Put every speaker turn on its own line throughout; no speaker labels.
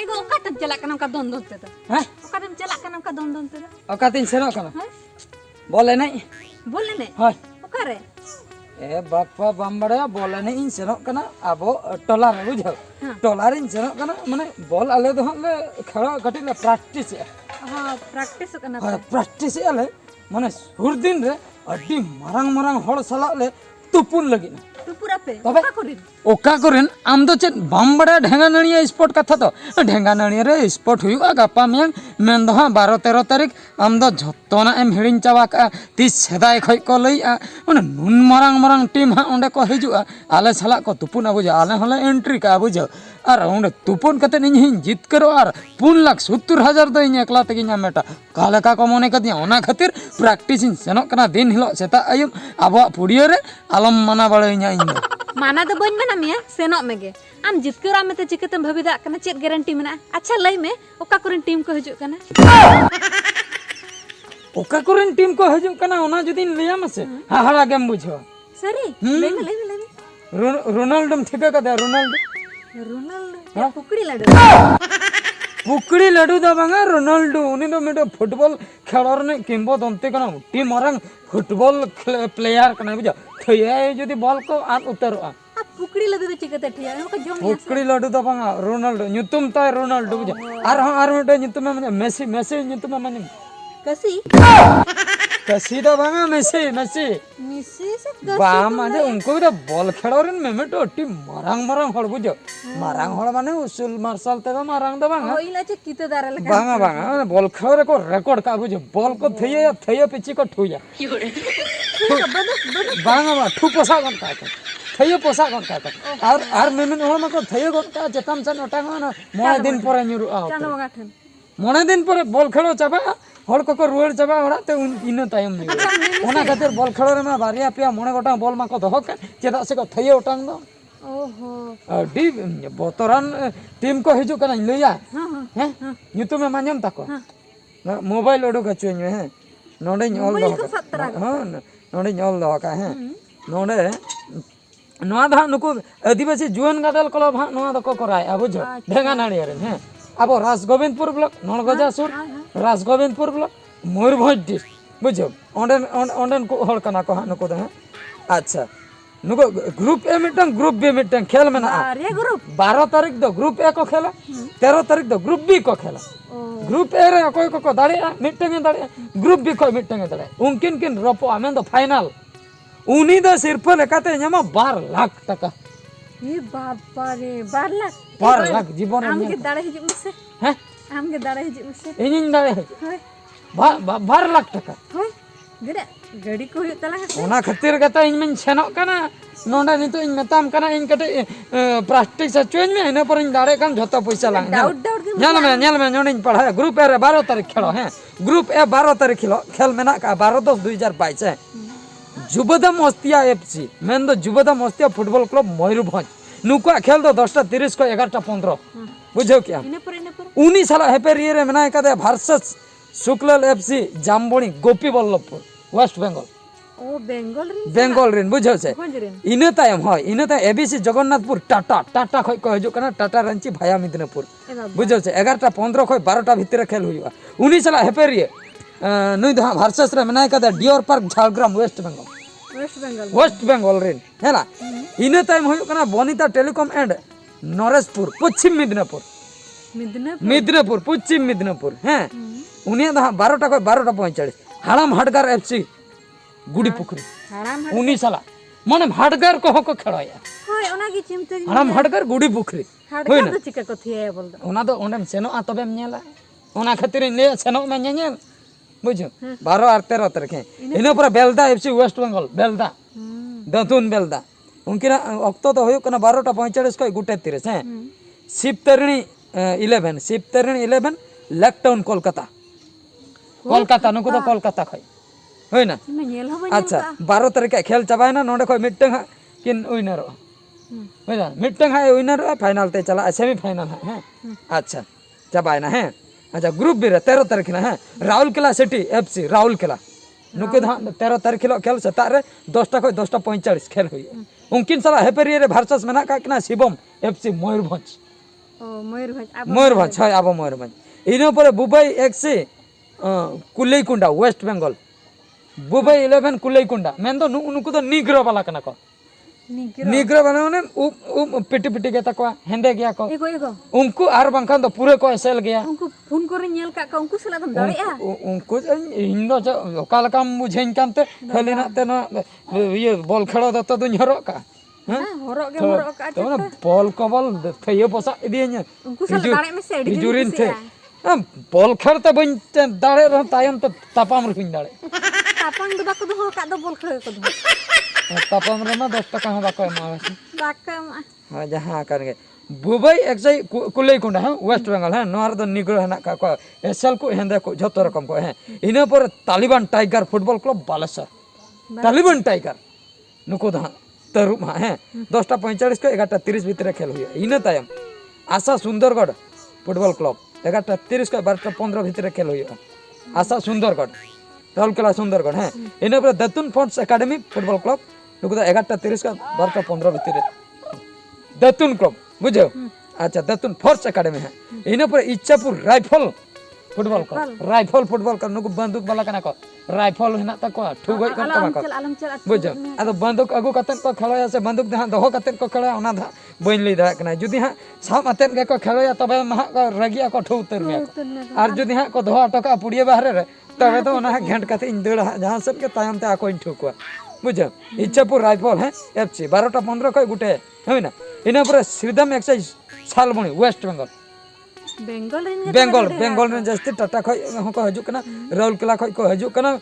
एगो ओकातम चला कना का दोन दोन ते
हैं
ओकातम चला कना का दोन दोन ते
अकातिन सेनो कना बोले नहीं
बोले ने
हाय
ओकारे
ए बापा बम्बड़े बोले नहीं इन सेनो कना आबो टोला रे बुझो टोला रे इन सेनो कना माने बॉल आले दो ले खेला कटिले प्रैक्टिस
हां प्रैक्टिस कना
हां प्रैक्टिस आले माने सुर दिन रे अड्डी मारंग मारंग हड़ सला ले तुपुन लगी
तू पूरा पे
तबे
का करिन
ओका करेन आम दो चेत बम्बड़ा ढेंगा नणिया स्पॉट कथा तो ढेंगा नणिया रे स्पॉट हुआ गपा मियां मेन दो हां 12-13 तारीख आम दो झत्तना एम हिडिन चाबा का तीस सेदाय खय को लइआ ओने नुन मारंग मारंग टीम हां ओंडे को हिजुआ आले सला को तुपुन बुझा आले हले एंट्री का बुझो और ओंडे तुपुन कते इन हिं जीत करो और 4,70,000 दो इन एकला तगी नामेटा काले का को मने कदिया ओना खातिर प्रैक्टिस इन सेनो कना दिन हिलो सेता आयुम आबो पुडियो रे आलम मना बळइया इन
माना दो बन मना मिया सेनो मेगे आम जितकर आम ते चिकतम भविदा कना चेत गारंटी मना अच्छा लई में ओका करेन टीम को हिजु कना
ओका करेन टीम को हिजु कना ओना जदिन लिया मसे हाहाड़ा गेम बुझो
सरी ले में
रोनाल्डो ठिका कदा रोनाल्डो
पुकड़ी लाडू
पुकड़ी लाडू दा बांगा रोनाल्डो उनी दो मेडो फुटबॉल खेलर ने किंबो दंते कना टीम मरंग फुटबॉल प्लेयर कना बुझो थया जदी बॉल को आ उतरवा
पुकड़ी लाडू तो चिकते ठिया ओका जम
पुकड़ी लाडू दा बांगा रोनाल्डो न्युतुम ताय रोनाल्डो बुझो आर मेडो न्युतुम माने मेसी न्युतुम माने
कसी
कसी दा बांगा मेसी
से
बा माने उनको दा बॉल खेलरन मेमेटो टीम मरंग हड़ बुझो मरंग हड़ माने उसूल मार्शल ते मरंग दा बांगा
ओइला चे किते दारा लगा
बांगा बॉल खेलर को रेकॉर्ड का बुझो बॉल को थैया पिची को ठुया बांगा ठु पोसा गन का थैया पोसा गन का और मेमेन हड़ मा को थैया गन का जतम सन ओटांग ना मोने दिन परे न्युरु आ मोने दिन परे बॉल खेलो चाबा हड़ को रुआड़ चाबा ओड़ा ते इन टाइम नि ओना खातिर बॉल खेलर में बारिया पिया मोने गोटा बॉल मा को दहो के चेदा से को थैया ओटांग दो
ओहो
अडी बोतरान टीम को हिजु कना लइया हैं यूट्यूब में मान्यम ताको मोबाइल ओडो गचुኝ हैं नोडे ऑल दो हां नोडे ऑल दो का हैं नोडे नोआ दा नुको आदिवासी जुवन गादल क्लब हां नोआ दको कराय बुझो ढेंगा नाड़ी रे हैं अब राजगोविंदपुर ब्लॉक नौगजासुर राजगोविंदपुर ब्लॉक मयूरभंज डिस्ट्रिक्ट बुझो ओंडन को हड़ कना को हां नुको दा अच्छा नुको ग्रुप ए मिटन ग्रुप बी मिटन खेल में ना
अरे ग्रुप
12 तारीख दो ग्रुप ए को खेला 13 तारीख दो ग्रुप बी को खेला ग्रुप ए रे कोई को दाड़िया मिटन दाड़िया ग्रुप बी को मिटन दाड़िया उनकिन किन रपो आमेन दो फाइनल उनी दो सिर्फ लेकाते नमा 12 लाख टका
ये बाबा रे
12 लाख जीवन
आम के दाड़े हिजु मुसे
हैं
आम के दाड़े हिजु मुसे
इन दाड़े
होय
12 लाख टका
होय गड़ी को तला
ओना खातिर कता इन में छेनो कना नोंडा नितो इन मेताम कना इन कटे प्लास्टिक से चोइन में इने पर इन दाड़े कान झतो पैसा लाग
डाउट
नेल में नोंडे पढ़ा ग्रुप ए रे 12 तारीख खेलो हैं ग्रुप ए 12 तारीख खेल में ना का 12/10/2022 है जुबदम अस्तिया एफसी मेन दो जुबदम अस्तिया फुटबॉल क्लब मयूरभंज नुका खेल दो 10:30 को 11:15 बुझो क्या
इने पर
उनी साला हेपर ये रे मना कदे वर्सेस शुक्लल एफसी जामबणी गोपी बल्लभपुर वेस्ट बेंगल
ओ
बेंगल रेन बुझो से इने तायम होय इने ता एबीसी जगन्नाथपुर टाटा खय को हजु कना टाटा रांची भाया मिदनापुर बुझो से 11:15 खय 12टा भीतर खेल हुआ उनी साला हेपर ये नुई दहा वर्सेस रे मना कदे deer park Jhargram west Bengal रेन हैला इने तायम होय कना बनिता टेलीकॉम एंड नरेशपुर पश्चिम मिदनापुर पश्चिम मिदनापुर हैं उनी दहा 12टा खय 12:45 हाड़ाम हाडगार एफसी गुड़ी पुखरी उनी साला माने हाडगार को खेलाया
होय ओना की चिमते
हाड़ाम हाडगार गुड़ी पुखरी
हाडगार तो चिका को थिए बोल दो
ओना दो ओंडेम सेनो आ तबेम नेला ओना खातिर ले सेनो में नेल बुझो 12 और 13 तारीख इने पर बेलदा एफसी वेस्ट बेंगल बेलदा दतुन बेलदा उनकिना अक्तो तो होयो कना 12:45 को 1:30 हैं शिवतरणी 11 लेक टाउन कोलकाता नुको तो कोलकाता खय होय ना अच्छा 12 तारीख खेल चाबाय ना नोडे खय मिटंग किन विनर होय ना मिटंग है विनर फाइनल ते चला सेमी फाइनल है अच्छा चाबाय ना है अच्छा ग्रुप बी रे 13 तारीख ना है राउरकेला सिटी एफसी राउरकेला नुकु दा 13 तारीख हिलो खेल सेता रे 10टा खय 10:45 खेल हुई उनकिन साला हेपेरिया रे वर्सेस मेना का कना शिवम एफसी मयूरभंज
ओ मयूरभंज
मयूरभंज है आबो मयूरभंज इनो पर बुबई एक्सी कुलेकुंडा वेस्ट बंगाल बुबई 11 कुलेकुंडा मेन दो नुकु दो निग्रो वाला कना को निग्रो वाला ने पिटी पिटी के तको हेंदे गया को
एगो
उनको आर बंखान दो पूरे को एसेल गया
उनको फोन करे नेल का उनको सला दम दाड़ेया
उनको इन दो ओकाल काम बुझेन कामते खाली ना ते ना ये बॉल खेलो दो तो दुन हरो का
हरो का
तो ना बॉल को बॉल थये पोसा इदिया
उनको सला दाड़े में से एडी
जुरिन थे बॉल खेलते बन दाड़े रह तायम तो तापाम रुइन दाड़े
तापाम दो बाको दो का दो बॉल खेल को दो
तापाम रे मा 10 टका बाको एमा
बाको
हां जहां करगे बुबई एक्सई कुलेकुंडा है वेस्ट बंगाल है नोर दो निग्रो है ना का को एसएल को हेंदे को जतो रकम को है इने पर Taliban tiger football club Baleshwar Taliban tiger नुको दा तरुप है 10:45 को 11:30 भीतर खेल हुई इने तायम आशा सुंदरगढ़ फुटबॉल क्लब 11:30 को 12:15 भीतर खेल हुई आशा सुंदरगढ़ राउरकेला सुंदरगढ़ है इने पर दतुन फोर्स एकेडमी फुटबॉल क्लब नुको दा 11:30 को 12:15 भीतर दतुन क्लब बुझो अच्छा दतुन फोर्स एकेडमी है इने पर Ichhapur rifle football club rifle football का नुको बंदूक वाला कना को राइफल हेना तको ठुगई को को बुझो अद बंदूक अगु कतन को खेलया से बंदूक दहा दोहो कतन को खेलया ओना धा बइन लई दा कना जुदी हा साम अतन के को खेलया तबे महा को रगिया को ठौ उतर गया और जुदी हा को दोहो टका पुड़िए बाहरे रे तबे तो ओना घेंट कते इन दड़ जहां सब के तायम ते आको इन ठुकुआ बुझो इच्छापुर राइफल है एफसी 12:15 को गुटे हैना इना पर श्रीदम एक्सरसाइज सालबणी वेस्ट बंगाल बेंगल में जस्ती टाटा खय को हजू कना राउरकेला खय को हजू कना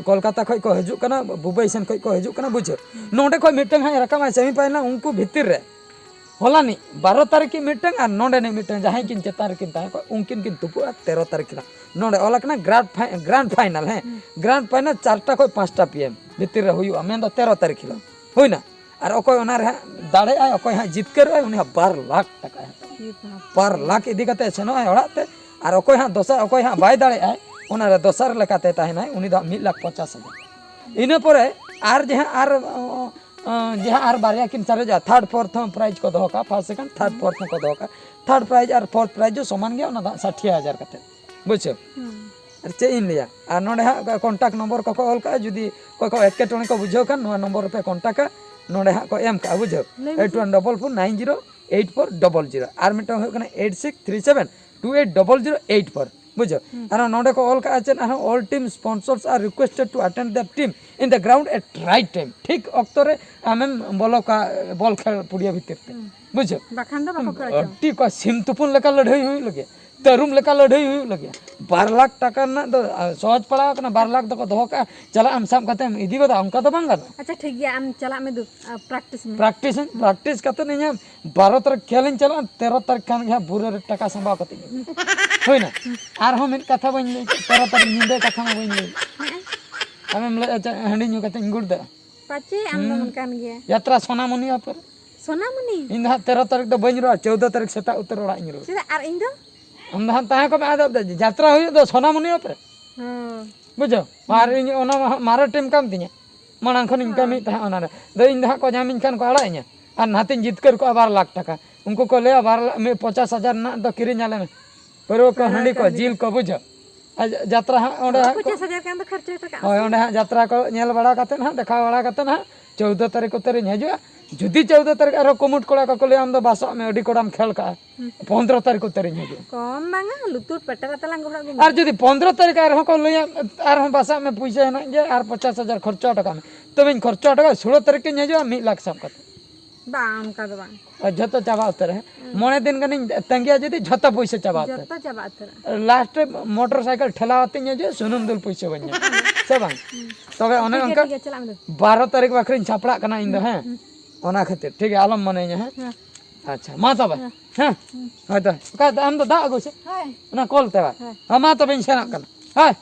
कोलकाता खय को हजू कना बुबई सन खय को हजू कना बुझो नोडे खय मिटन है रकम सेमीफाइनल उनको भीतर रे होलानी 12 तारीख की मीटिंग और नोडे ने मीटिंग जहां किन चेतार किन ता उनकिन किन तुपु 13 तारीख ला नोडे ओलकना ग्रैंड फाइनल है ग्रैंड फाइनल 4टा को 5टा पीएम भीतर रे हुई मेन दो 13 तारीख ला होइना और अकोय ओना रे दाड़े आय अकोय हा जितकर आय उनी 12 लाख टका है 12 लाख इदी कते सेनो आय ओड़ाते और अकोय हा दोसर अकोय हा बाय दाड़े आय ओना रे दोसर लेकाते ताहेना उनी दो 1,50,000 इने परे आर जहां आर जहां आर बारिया किन सारे जा थर्ड फोर्थ प्राइज को दो का फर्स्ट सेकंड थर्ड फोर्थ को दो का थर्ड प्राइज और फोर्थ प्राइज जो समान गया ना 60,000 कते बुझो चे इन लिया और नोडे हा कांटेक्ट नंबर को ऑल का जदी को एकेटोनी को बुझो का नो नंबर पे कांटेक्ट नोडे हा को एम का बुझो 8144908400 और मिटो हो कना 8637280084 बुझो और नोडे को ऑल का आचन all team sponsors are requested to attend the team in the ground at right time ठीक वक्त रे आमेन बोलो का बॉल खेल पुड़िया भीतर पे बुझो
बखान दो बाको खेल
ठीक को सिम तुपुन लेका लड़ाई हुई लगे तरुम लेका लड़ाई हुई लगे 12 लाख टका ना तो सहज पड़ा कना 12 लाख दो दो का चला हम साम कते इदी बदा उनका तो बांगा
अच्छा ठीक गया हम चला में दो
प्रैक्टिस कते नहीं 12 तारीख खेलन चला 13 तारीख खान गया बुरे टका संभा कते होइना आर हम इन कथा बन 13 तारीख निंदे कथा में बन हम हंडी न्यू कते गुड़ दे
पाचे हम दो मन कान गया
यात्रा सोनामुनी पर
सोनामुनी
इन 13 तारीख तो बन रो 14 तारीख सेता उतर ओड़ा इन रो
और इन दो
हम दहन ताहे को आद यात्रा हुई दो सोनामुनी पे
हां
बुझो मार इन ओना मारे टीम काम तिया मानन खन इनका मी ताहे ओना दो इन दहा को जामिन खान को आड़ा इया और नातिन जीतकर को 12 लाख टका उनको को ले 50,000 ना तो किरी नाले में पर को हंडी को जील को बुझो यात्रा ओंडे
50,000 के अंदर खर्च टका
होय ओंडे यात्रा को नेल बड़ा कते ना देखा बड़ा कते ना 14 तारीख उतर हजू जुदी 14 तारीख आरो कमुट कोड़ा को ले हम दो बासो में अडी कोड़ाम खेल का 15 तारीख उतर हजू
कम बांगा लुतुर पेटरा तलांग घोड़ा गो
और जदी 15 तारीख आर को ले आर हम बासा में पैसा ना जे आर 50,000 खर्चा टका में तो इन खर्चा टका 16 तारीख के हजू 1 लाख सब कते
बाम का दो बांग
जतो चाबा उतर है मोने दिन कनी तंगिया जदी जतो पैसा चाबा उतर
जतो चाबा उतर
लास्ट मोटरसाइकिल ठेलावती जे सुनुम दुल पैसा बन सब तबे ओने अंका 12 तारीख बखरिन छापड़ा कना इन दो हैं ओना खातिर ठीक है आलम मने है अच्छा मा तबे हां हां तो का हम तो दा आगो से हां ना कॉल तबे हां मा तबे सेना कना हां